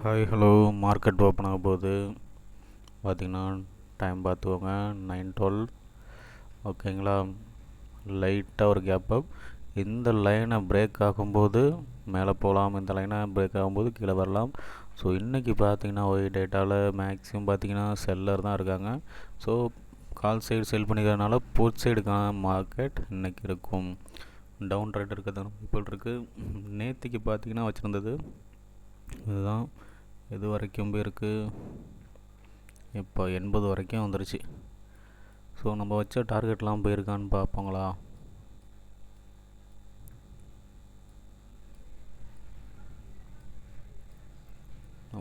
Hi hello. Market open ஆக போகுது. பார்த்திங்கன்னா டைம் பார்த்துக்கோங்க, 9:12. ஓகேங்களா. லைட்டாக ஒரு கேப் அப். இந்த லைனை பிரேக் ஆகும்போது மேலே போகலாம், இந்த லைனை பிரேக் ஆகும்போது கீழே வரலாம். ஸோ இன்றைக்கி பார்த்திங்கன்னா ஒய் டேட்டாவில் மேக்ஸிமம் பார்த்திங்கன்னா செல்லர் தான் இருக்காங்க. ஸோ கால் சைடு செல் பண்ணிக்கிறதுனால புட் சைடுக்கான மார்க்கெட் இன்றைக்கி இருக்கும். டவுன் ட்ரெண்ட் இருக்கிறது இப்போ இருக்குது. நேற்றுக்கு பார்த்திங்கன்னா வச்சுருந்தது இதுதான். இது வரைக்கும் போயிருக்கு, இப்போ 80 வரைக்கும் வந்துருச்சு. ஸோ நம்ம வச்ச டார்கெட்லாம் போயிருக்கான்னு பார்ப்போங்களா.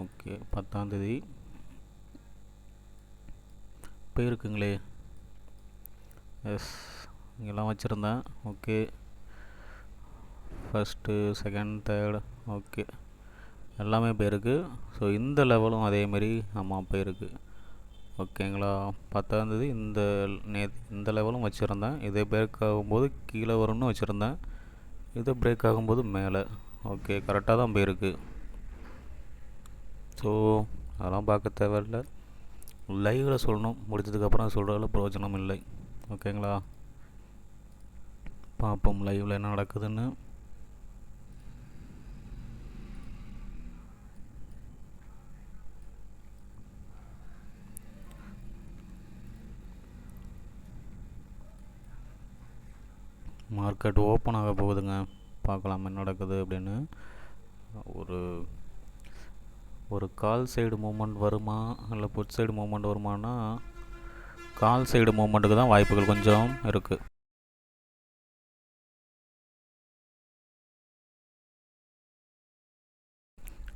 ஓகே, 10ஆந்தேதி போயிருக்குங்களே. எஸ், இங்கெல்லாம் வச்சுருந்தேன். Okay, first second third okay எல்லாமே போயிருக்கு. ஸோ இந்த லெவலும் அதேமாரி போயிருக்கு. ஓகேங்களா. 10ஆந்தேதி இந்த லெவலும் வச்சுருந்தேன். இதே பிரேக் ஆகும்போது கீழே வரும்னு வச்சுருந்தேன். இது பிரேக் ஆகும்போது மேலே. ஓகே, கரெக்டாக தான் போயிருக்கு. ஸோ அதெல்லாம் பார்க்க தேவையில்லை, லைவில் சொல்லணும். முடிச்சதுக்கப்புறம் சொல்கிறதுல பிரயோஜனம் இல்லை. ஓகேங்களா. பார்ப்போம் லைவில் என்ன நடக்குதுன்னு. மார்க்கெட் ஓப்பன் ஆக போகுதுங்க, பார்க்கலாம் என்ன நடக்குது அப்படின்னு. ஒரு கால் சைடு மூமெண்ட் வருமா இல்லை புட் சைடு மூமெண்ட் வருமானா, கால் சைடு மூமெண்ட்டுக்கு தான் வாய்ப்புகள் கொஞ்சம் இருக்குது.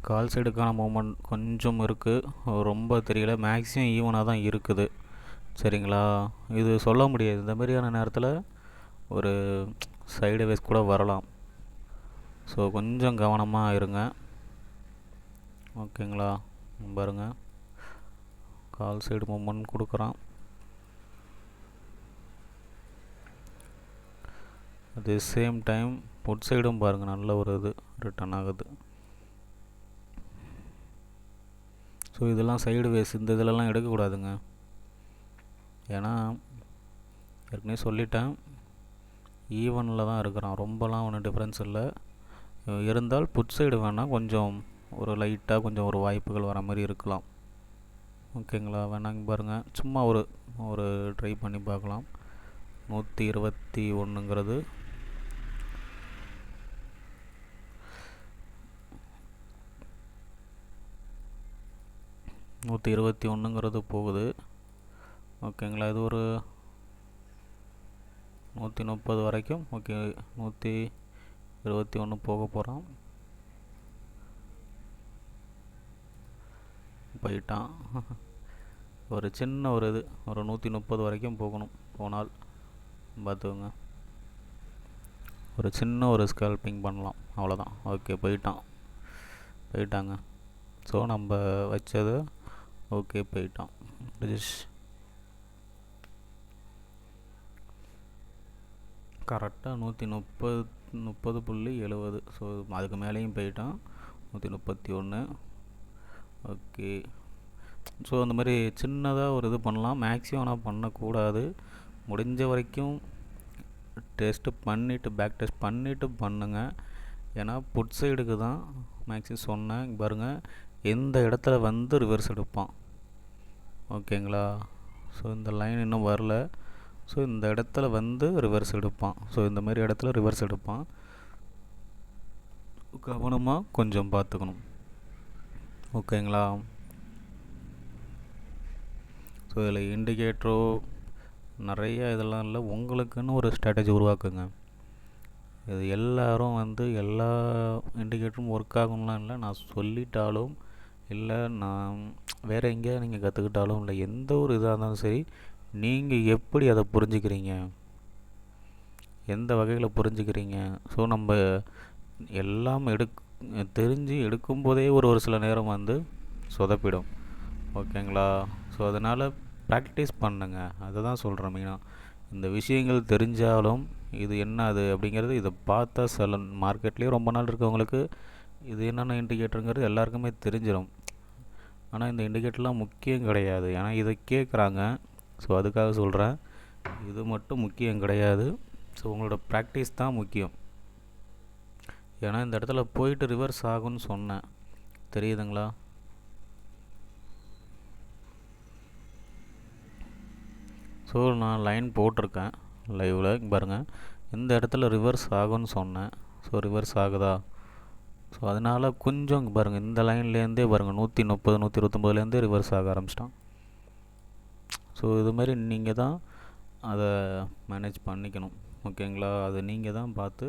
கால் சைடுக்கான மூமெண்ட் கொஞ்சம் இருக்குது, ரொம்ப தெரியல. மேக்ஸிமம் ஈவனாக தான் இருக்குது. சரிங்களா. இது சொல்ல முடியாது, இந்த மாதிரியான நேரத்தில் ஒரு சைடு வேஸ் கூட வரலாம். ஸோ கொஞ்சம் கவனமாக இருங்க. ஓகேங்களா. பாருங்க, கால் சைடு மூமெண்ட் கொடுக்குறான். At the same time foot சைடும் பாருங்கள், நல்ல ஒரு இது ரிட்டர்ன் ஆகுது. ஸோ இதெல்லாம் சைடு வேஸ், இந்த இதிலெல்லாம் எடுக்கக்கூடாதுங்க. ஏன்னா ஏற்கனவே சொல்லிட்டேன், ஈவனில் தான் இருக்கிறான், ரொம்பலாம் ஒன்றும் டிஃப்ரென்ஸ் இல்லை. இருந்தால் புட் சைடு வேணால் கொஞ்சம் ஒரு லைட்டாக கொஞ்சம் ஒரு வாய்ப்புகள் வர மாதிரி இருக்கலாம். ஓகேங்களா. வேணாங்க பாருங்கள், சும்மா ஒரு ட்ரை பண்ணி பார்க்கலாம். 121ங்கிறது போகுது. ஓகேங்களா. இது ஒரு 130 வரைக்கும். ஓகே, 121 போக போகிறான். போயிட்டான். ஒரு சின்ன ஒரு இது ஒரு 130 வரைக்கும் போனால் பார்த்துக்கோங்க, ஒரு சின்ன ஒரு ஸ்கேல்பிங் பண்ணலாம், அவ்வளோதான். ஓகே, போயிட்டாங்க. ஸோ நம்ம வச்சது ஓகே, போயிட்டான். கரெக்டாக 130.70. ஸோ அதுக்கு மேலேயும் போயிட்டான். 131. ஓகே. ஸோ அந்த மாதிரி சின்னதாக ஒரு இது பண்ணலாம், மேக்ஸிமம் ஆனால் பண்ணக்கூடாது. முடிஞ்ச வரைக்கும் டெஸ்ட்டு பண்ணிவிட்டு பேக் டெஸ்ட் பண்ணிவிட்டு பண்ணுங்கள். ஏன்னா புட் சைடுக்கு தான் மேக்ஸிமம் சொன்னேன். பாருங்கள், எந்த இடத்துல வந்து ரிவர்ஸ் எடுப்பான். ஓகேங்களா. ஸோ இந்த லைன் இன்னும் வரல. ஸோ இந்த இடத்துல வந்து ரிவர்ஸ் எடுப்பான். ஸோ இந்த மாதிரி இடத்துல ரிவர்ஸ் எடுப்பான், கவனமாக கொஞ்சம் பார்த்துக்கணும். ஓகேங்களா. ஸோ இதில் இண்டிகேட்டரோ நிறைய இதெல்லாம் இல்லை, உங்களுக்குன்னு ஒரு ஸ்ட்ராட்டஜி உருவாக்குங்க. இது எல்லோரும் வந்து எல்லா இண்டிகேட்டரும் ஒர்க் ஆகணும்லாம் இல்லை. நான் சொல்லிட்டாலும் இல்லை, நான் வேறு எங்கேயா நீங்கள் கற்றுக்கிட்டாலும் இல்லை, எந்த ஒரு இதாக இருந்தாலும் சரி, நீங்கள் எப்படி அதை புரிஞ்சுக்கிறீங்க, எந்த வகையில் புரிஞ்சுக்கிறீங்க. ஸோ நம்ம எல்லாம் தெரிஞ்சு எடுக்கும்போதே ஒரு சில நேரம் வந்து சொதப்பிடும். ஓகேங்களா. ஸோ அதனால் ப்ராக்டிஸ் பண்ணுங்க, அதை தான் சொல்கிறேன் மெயினாக. இந்த விஷயங்கள் தெரிஞ்சாலும் இது என்ன அது அப்படிங்கிறது இதை பார்த்தா சில மார்க்கெட்லேயே ரொம்ப நாள் இருக்கவங்களுக்கு இது என்னென்ன இண்டிகேட்டருங்கிறது எல்லாருக்குமே தெரிஞ்சிடும். ஆனால் இந்த இண்டிகேட்டர்லாம் முக்கியம் கிடையாது, ஏன்னா இதை கேட்குறாங்க. ஸோ அதுக்காக சொல்கிறேன், இது மட்டும் முக்கியம் கிடையாது. ஸோ உங்களோட ப்ராக்டிஸ் தான் முக்கியம். ஏன்னா இந்த இடத்துல போயிட்டு ரிவர்ஸ் ஆகும்னு சொன்னேன், தெரியுதுங்களா? ஸோ நான் லைன் போட்டிருக்கேன் லைவில் பாருங்கள். இந்த இடத்துல ரிவர்ஸ் ஆகும்னு சொன்னேன். ஸோ ரிவர்ஸ் ஆகுதா? ஸோ அதனால் கொஞ்சம் பாருங்கள், இந்த லைன்லேருந்தே பாருங்கள் 130 129லேருந்தே ரிவர்ஸ் ஆக ஆரம்பிச்சிட்டான். ஸோ இதுமாரி நீங்கள் தான் அதை மேனேஜ் பண்ணிக்கணும், ஓகேங்களா? அது நீங்கள் தான் பார்த்து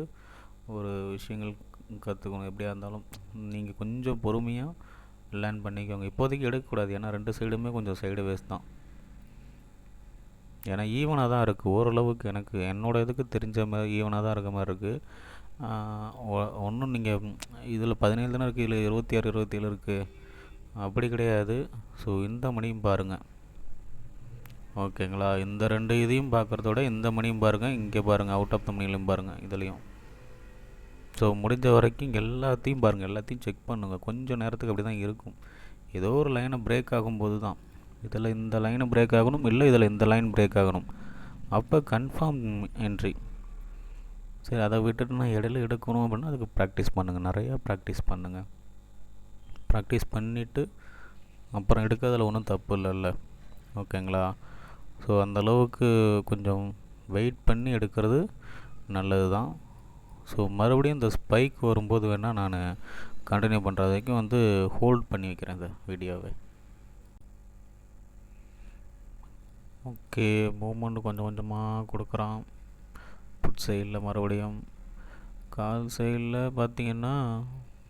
ஒரு விஷயங்கள் கற்றுக்கணும். எப்படியா இருந்தாலும் நீங்கள் கொஞ்சம் பொறுமையாக லேர்ன் பண்ணிக்கோங்க. இப்போதைக்கு எடுக்கக்கூடாது, ஏன்னா ரெண்டு சைடுமே கொஞ்சம் சைடு வேஸ்ட் தான். ஏன்னா ஈவனாக தான் இருக்குது ஓரளவுக்கு, எனக்கு என்னோடய இதுக்கு தெரிஞ்ச மாதிரி ஈவனாக தான் இருக்க மாதிரி இருக்குது. ஒன்றும் நீங்கள் இதில் 17 தானே இருக்குது, இதில் 26 27 இருக்குது, அப்படி கிடையாது. ஸோ இந்த மணியும் பாருங்கள், ஓகேங்களா? இந்த ரெண்டு இதையும் பார்க்குறதோட இந்த மணியும் பாருங்கள், இங்கே பாருங்கள், அவுட் ஆஃப் த மணிலையும் பாருங்கள், இதுலேயும். ஸோ முடிஞ்ச வரைக்கும் எல்லாத்தையும் பாருங்கள், எல்லாத்தையும் செக் பண்ணுங்கள். கொஞ்சம் நேரத்துக்கு அப்படி தான் இருக்கும். ஏதோ ஒரு லைனை பிரேக் ஆகும்போது தான், இதில் இந்த லைனை பிரேக் ஆகணும், இல்லை இதில் இந்த லைன் பிரேக் ஆகணும், அப்போ கன்ஃபார்ம் என்ட்ரி. சரி, அதை விட்டுட்டு நான் இடையில எடுக்கணும் அப்படின்னா அதுக்கு ப்ராக்டிஸ் பண்ணுங்கள், நிறையா ப்ராக்டிஸ் பண்ணுங்கள். ப்ராக்டிஸ் பண்ணிவிட்டு அப்புறம் எடுக்கிறதுல ஒன்றும் தப்பு இல்லைல்ல, ஓகேங்களா? ஸோ அந்தளவுக்கு கொஞ்சம் வெயிட் பண்ணி எடுக்கிறது நல்லது தான். ஸோ மறுபடியும் இந்த ஸ்பைக் வரும்போது வேணால் நான் கண்டினியூ பண்ணுற வரைக்கும் வந்து ஹோல்ட் பண்ணி வைக்கிறேன் இந்த வீடியோவை. ஓகே, மூமெண்ட் கொஞ்சம் கொஞ்சமாக கொடுக்குறான். புட் சைடில் மறுபடியும் கால் சைடில் பார்த்திங்கன்னா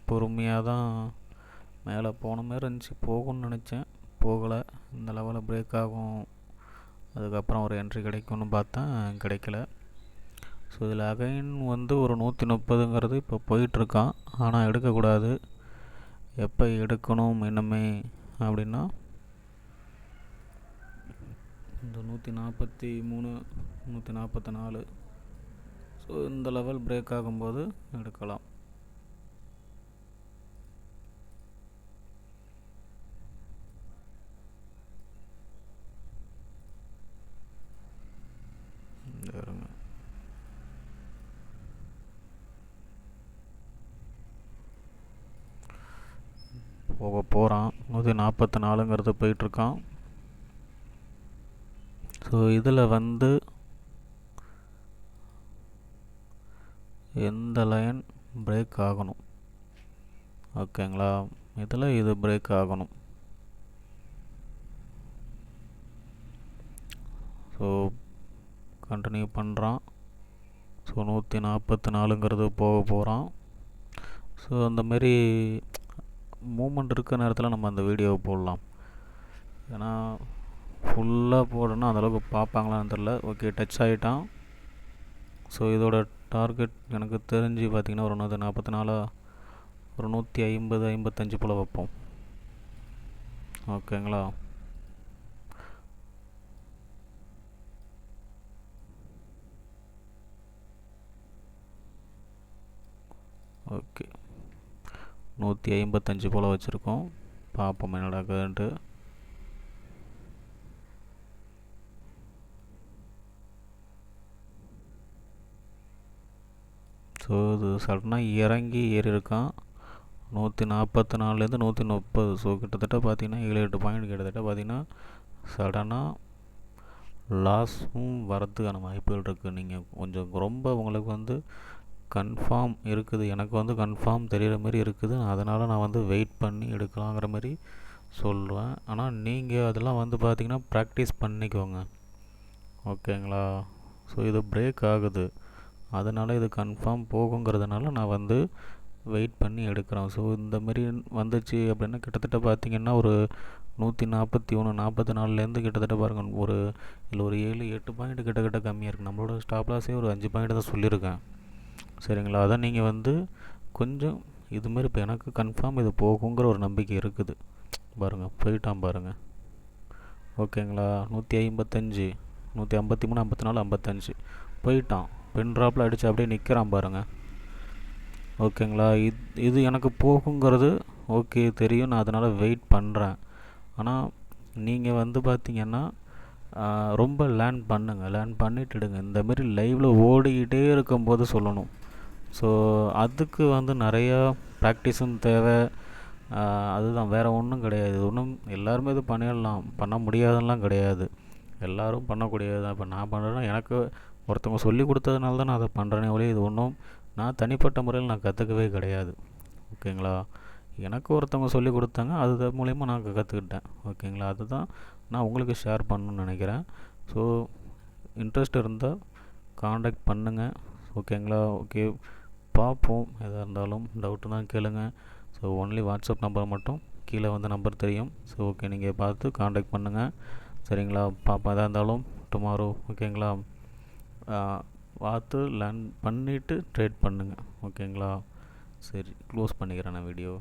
பொறுமையாக தான் மேலே போன மாதிரி இருந்துச்சு, போகும்னு நினச்சேன், போகலை. இந்த லெவலில் பிரேக் ஆகும், அதுக்கப்புறம் ஒரு என்ட்ரி கிடைக்கும்னு பார்த்தேன், கிடைக்கல. ஸோ இதில் அகைன் வந்து ஒரு 130ங்கிறது இப்போ போயிட்டுருக்கான், ஆனால் எடுக்கக்கூடாது. எப்போ எடுக்கணும் இன்னுமே அப்படின்னா இந்த 143 144, ஸோ இந்த லெவல் பிரேக் ஆகும்போது எடுக்கலாம். போக போகிறான், 144ங்கிறது போயிட்டுருக்கான். ஸோ இதில் வந்து எந்த லைன் பிரேக் ஆகணும், ஓகேங்களா? இதில் இது பிரேக் ஆகணும். ஸோ கண்டினியூ பண்ணுறான். ஸோ 144ங்கிறது போக போகிறான். ஸோ அந்தமாரி மூமெண்ட் இருக்கிற நேரத்தில் நம்ம அந்த வீடியோவை போடலாம், ஏன்னா ஃபுல்லாக போடணும்னா அந்தளவுக்கு பார்ப்பாங்களான்னு தெரில. ஓகே, டச் ஆகிட்டான். ஸோ இதோட டார்கெட் எனக்கு தெரிஞ்சு பார்த்திங்கன்னா ஒரு 144, ஒரு 150 55 போல் வைப்போம், ஓகேங்களா? ஓகே, 155 போல் வச்சுருக்கோம், பார்ப்போம் என்ன நடக்குதுன்ட்டு. ஸோ இது சடனாக இறங்கி ஏறி இருக்கான் 144லேருந்து 130. ஸோ கிட்டத்தட்ட பார்த்திங்கன்னா 7-8 பாயிண்ட் கிட்டத்தட்ட பார்த்திங்கன்னா சடனாக லாஸும் வரதுக்கான வாய்ப்புகள் இருக்குது. நீங்கள் கொஞ்சம் ரொம்ப உங்களுக்கு வந்து கன்ஃபார்ம் இருக்குது, எனக்கு வந்து கன்ஃபார்ம் தெரிகிற மாதிரி இருக்குது, அதனால் நான் வந்து வெயிட் பண்ணி எடுக்கலாங்கிற மாதிரி சொல்லுவேன். ஆனால் நீங்கள் அதெல்லாம் வந்து பார்த்திங்கன்னா ப்ராக்டிஸ் பண்ணிக்கோங்க, ஓகேங்களா? ஸோ இது பிரேக் ஆகுது, அதனால் இது கன்ஃபார்ம் போகுங்கிறதுனால நான் வந்து வெயிட் பண்ணி எடுக்கிறோம். ஸோ இந்தமாரி வந்துச்சு அப்படின்னா கிட்டத்தட்ட பார்த்திங்கன்னா ஒரு 141 44லேருந்து கிட்டத்தட்ட பாருங்கள் ஒரு இல்லை ஒரு 7-8 பாயிண்ட் கிட்ட கம்மியாக இருக்குது. நம்மளோட ஸ்டாப் லாஸே ஒரு 5 பாயிண்ட் தான் சொல்லியிருக்கேன், சரிங்களா? அதை நீங்கள் வந்து கொஞ்சம் இதுமாரி இப்போ எனக்கு கன்ஃபார்ம் இது போகுங்கிற ஒரு நம்பிக்கை இருக்குது. பாருங்கள் போயிட்டான் பாருங்கள், ஓகேங்களா? 155 153 54 55 போயிட்டான். பென் ட்ராப்பில் அடித்து அப்படியே நிற்கிறான் பாருங்கள். ஓகேங்களா. இது எனக்கு போகுங்கிறது ஓகே தெரியும், நான் அதனால் வெயிட் பண்ணுறேன். ஆனால் நீங்கள் வந்து பார்த்தீங்கன்னா ரொம்ப லேர்ன் பண்ணுங்கள், லேர்ன் பண்ணிட்டுடுங்க. இந்தமாரி லைவில் ஓடிக்கிட்டே இருக்கும்போது சொல்லணும். ஸோ அதுக்கு வந்து நிறையா ப்ராக்டிஸும் தேவை. அதுதான், வேறு ஒன்றும் கிடையாது. இது ஒன்றும் எல்லாருமே இது பண்ணிடலாம், பண்ண முடியாதுன்னெலாம் கிடையாது. எல்லோரும் பண்ணக்கூடியது தான். இப்போ நான் பண்ணுறேன்னா எனக்கு ஒருத்தவங்க சொல்லி கொடுத்ததுனால தான் நான் அதை பண்ணுறேனே ஒழிய இது ஒன்றும் நான் தனிப்பட்ட முறையில் நான் கற்றுக்கவே கிடையாது. ஓகேங்களா. எனக்கு ஒருத்தவங்க சொல்லி கொடுத்தாங்க, அது மூலயமா நான் கற்றுக்கிட்டேன். ஓகேங்களா. அதுதான் நான் உங்களுக்கு ஷேர் பண்ணணுன்னு நினைக்கிறேன். ஸோ இன்ட்ரெஸ்ட் இருந்தால் காண்டாக்ட் பண்ணுங்கள். ஓகேங்களா. ஓகே, பார்ப்போம். எதாக இருந்தாலும் டவுட்டு தான் கேளுங்க. ஸோ ஒன்லி வாட்ஸ்அப் நம்பர் மட்டும் கீழே வந்து நம்பர் தெரியும். ஸோ ஓகே, நீங்கள் பார்த்து காண்டாக்ட் பண்ணுங்கள். சரிங்களா. பார்ப்போம், எதாக இருந்தாலும் டுமாரோ. ஓகேங்களா. பார்த்து லேர்ன் பண்ணிவிட்டு ட்ரேட் பண்ணுங்கள். ஓகேங்களா. சரி, க்ளோஸ் பண்ணிக்கிறேன் நான் வீடியோ.